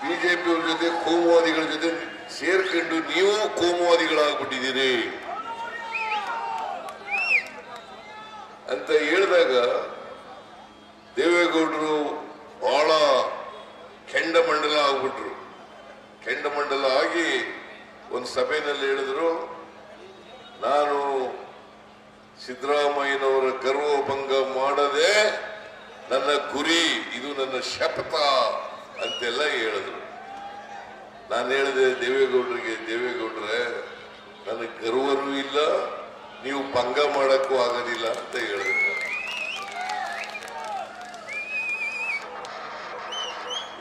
ಬಿಜೆಪಿಯವ್ರ ಜೊತೆ ಕೋಮುವಾದಿಗಳ ಜೊತೆ ಸೇರ್ಕೊಂಡು ನೀವು ಕೋಮುವಾದಿಗಳಾಗ್ಬಿಟ್ಟಿದ್ದೀರಿ ಅಂತ ಹೇಳಿದಾಗ ದೇವೇಗೌಡರು ಬಹಳ ಕೆಂಡಮಂಡಲ ಆಗ್ಬಿಟ್ರು. ಕೆಂಡಮಂಡಲ ಆಗಿ ಒಂದು ಸಭೆಯಲ್ಲಿ ಹೇಳಿದ್ರು, ನಾನು ಸಿದ್ದರಾಮಯ್ಯನವರ ಗರ್ವಭಂಗ ಮಾಡದೆ ನನ್ನ ಗುರಿ, ಇದು ನನ್ನ ಶಪಥ ಅಂತೆಲ್ಲ ಹೇಳಿದ್ರು. ನಾನು ಹೇಳಿದೆ ದೇವೇಗೌಡರಿಗೆ, ದೇವೇಗೌಡ್ರೆ ನನಗೆ ಗರ್ವನೂ ಇಲ್ಲ, ನೀವು ಭಂಗ ಮಾಡಕ್ಕೂ ಆಗೋದಿಲ್ಲ ಅಂತ ಹೇಳಿದ್ರು.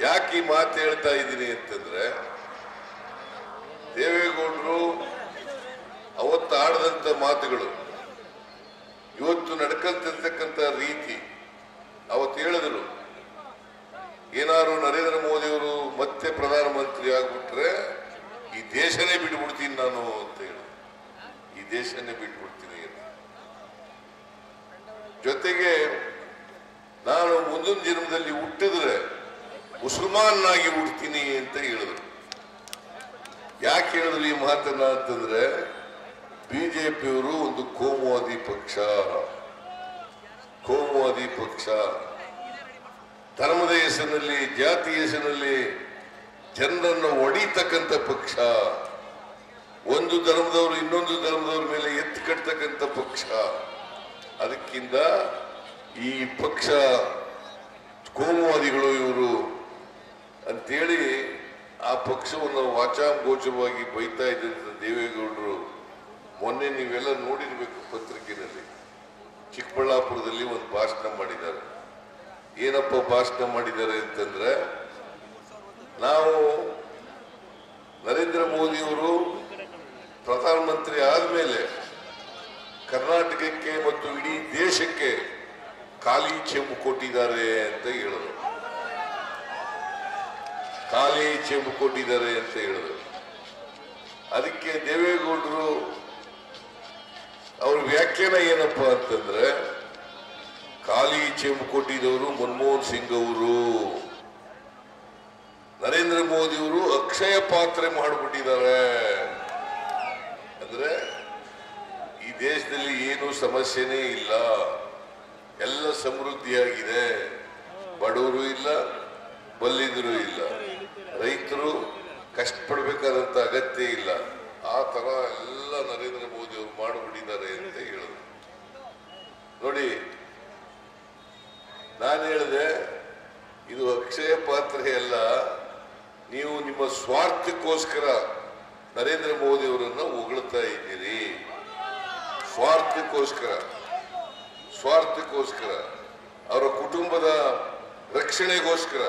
ಯಾಕೆ ಈ ಮಾತು ಹೇಳ್ತಾ ಇದ್ದೀನಿ ಅಂತಂದ್ರೆ, ದೇವೇಗೌಡರು ಅವತ್ತು ಆಡದಂತ ಮಾತುಗಳು, ಇವತ್ತು ನಡ್ಕಲ್ತಿರ್ತಕ್ಕಂಥ ರೀತಿ, ಅವತ್ತು ಹೇಳಿದ್ರು ಏನಾದ್ರು ನರೇಂದ್ರ ಮೋದಿ ಅವರು ಮತ್ತೆ ಪ್ರಧಾನಮಂತ್ರಿ ಆಗ್ಬಿಟ್ರೆ ಈ ದೇಶನೇ ಬಿಟ್ಬಿಡ್ತೀನಿ ನಾನು ಅಂತ ಹೇಳಿ, ಈ ದೇಶನೇ ಬಿಟ್ಬಿಡ್ತೀನಿ ಅಂತ. ಜೊತೆಗೆ ನಾನು ಮುಂದಿನ ಜನ್ಮದಲ್ಲಿ ಹುಟ್ಟಿದ್ರೆ ಮುಸಲ್ಮಾನಾಗಿ ಹುಡ್ತೀನಿ ಅಂತ ಹೇಳಿದ್ರು. ಯಾಕೆ ಹೇಳಿದ್ರು ಈ ಮಾತನ್ನ ಅಂತಂದ್ರೆ, ಬಿಜೆಪಿಯವರು ಒಂದು ಕೋಮುವಾದಿ ಪಕ್ಷ, ಕೋಮುವಾದಿ ಪಕ್ಷ, ಧರ್ಮದ ಹೆಸರಿನಲ್ಲಿ, ಜಾತಿ ಹೆಸರಿನಲ್ಲಿ ಜನರನ್ನು ಹೊಡಿತಕ್ಕಂಥ ಪಕ್ಷ, ಒಂದು ಧರ್ಮದವರು ಇನ್ನೊಂದು ಧರ್ಮದವ್ರ ಮೇಲೆ ಎತ್ತು ಕಟ್ಟತಕ್ಕಂಥ ಪಕ್ಷ. ಅದಕ್ಕಿಂತ ಈ ಪಕ್ಷ ಕೋಮುವಾದಿಗಳು ಇವರು ಅಂತೇಳಿ ಆ ಪಕ್ಷವನ್ನು ವಾಚಾಗೋಚರವಾಗಿ ಬೈತಾ ಇದ್ದಂತ ದೇವೇಗೌಡರು ಮೊನ್ನೆ ನೀವೆಲ್ಲ ನೋಡಿರ್ಬೇಕು ಪತ್ರಿಕೆಯಲ್ಲಿ, ಚಿಕ್ಕಬಳ್ಳಾಪುರದಲ್ಲಿ ಒಂದು ಭಾಷಣ ಮಾಡಿದ್ದಾರೆ. ಏನಪ್ಪ ಭಾಷಣ ಮಾಡಿದ್ದಾರೆ ಅಂತಂದ್ರೆ, ನಾವು ನರೇಂದ್ರ ಮೋದಿಯವರು ಪ್ರಧಾನಮಂತ್ರಿ ಆದ್ಮೇಲೆ ಕರ್ನಾಟಕಕ್ಕೆ ಮತ್ತು ಇಡೀ ದೇಶಕ್ಕೆ ಖಾಲಿ ಚೆಂಬು ಕೊಟ್ಟಿದ್ದಾರೆ ಅಂತ ಹೇಳಿದ್ರು. ಖಾಲಿ ಚೆಂಬು ಕೊಟ್ಟಿದ್ದಾರೆ ಅಂತ ಹೇಳಿದ್ರು. ಅದಕ್ಕೆ ದೇವೇಗೌಡರು ಅವ್ರ ವ್ಯಾಖ್ಯಾನ ಏನಪ್ಪ ಅಂತಂದ್ರೆ, ಖಾಲಿ ಚೆಂಬು ಕೊಟ್ಟಿದ್ದವರು ಮನಮೋಹನ್ ಸಿಂಗ್ ಅವರು, ನರೇಂದ್ರ ಮೋದಿ ಅವರು ಅಕ್ಷಯ ಪಾತ್ರೆ ಮಾಡಿಬಿಟ್ಟಿದ್ದಾರೆ. ಅಂದ್ರೆ ಈ ದೇಶದಲ್ಲಿ ಏನು ಸಮಸ್ಯೆನೇ ಇಲ್ಲ, ಎಲ್ಲ ಸಮೃದ್ಧಿಯಾಗಿದೆ, ಬಡವರು ಇಲ್ಲ, ಬಲ್ಲಿದರು ಇಲ್ಲ, ರೈತರು ಕಷ್ಟಪಡಬೇಕಾದಂತ ಅಗತ್ಯ ಇಲ್ಲ, ಆ ತರ ಎಲ್ಲ ನರೇಂದ್ರ ಮೋದಿ ಅವರು ಮಾಡಿಬಿಟ್ಟಿದ್ದಾರೆ ಅಂತ ಹೇಳಿದ್ರು. ನೋಡಿ, ನಾನು ಹೇಳಿದೆ ಇದು ಅಕ್ಷಯ ಪಾತ್ರೆ ಅಲ್ಲ, ನೀವು ನಿಮ್ಮ ಸ್ವಾರ್ಥಕ್ಕೋಸ್ಕರ ನರೇಂದ್ರ ಮೋದಿ ಅವರನ್ನು ಹೊಗಳ್ತಾ ಇದ್ದೀರಿ. ಸ್ವಾರ್ಥಕ್ಕೋಸ್ಕರ, ಸ್ವಾರ್ಥಕ್ಕೋಸ್ಕರ, ಅವರ ಕುಟುಂಬದ ರಕ್ಷಣೆಗೋಸ್ಕರ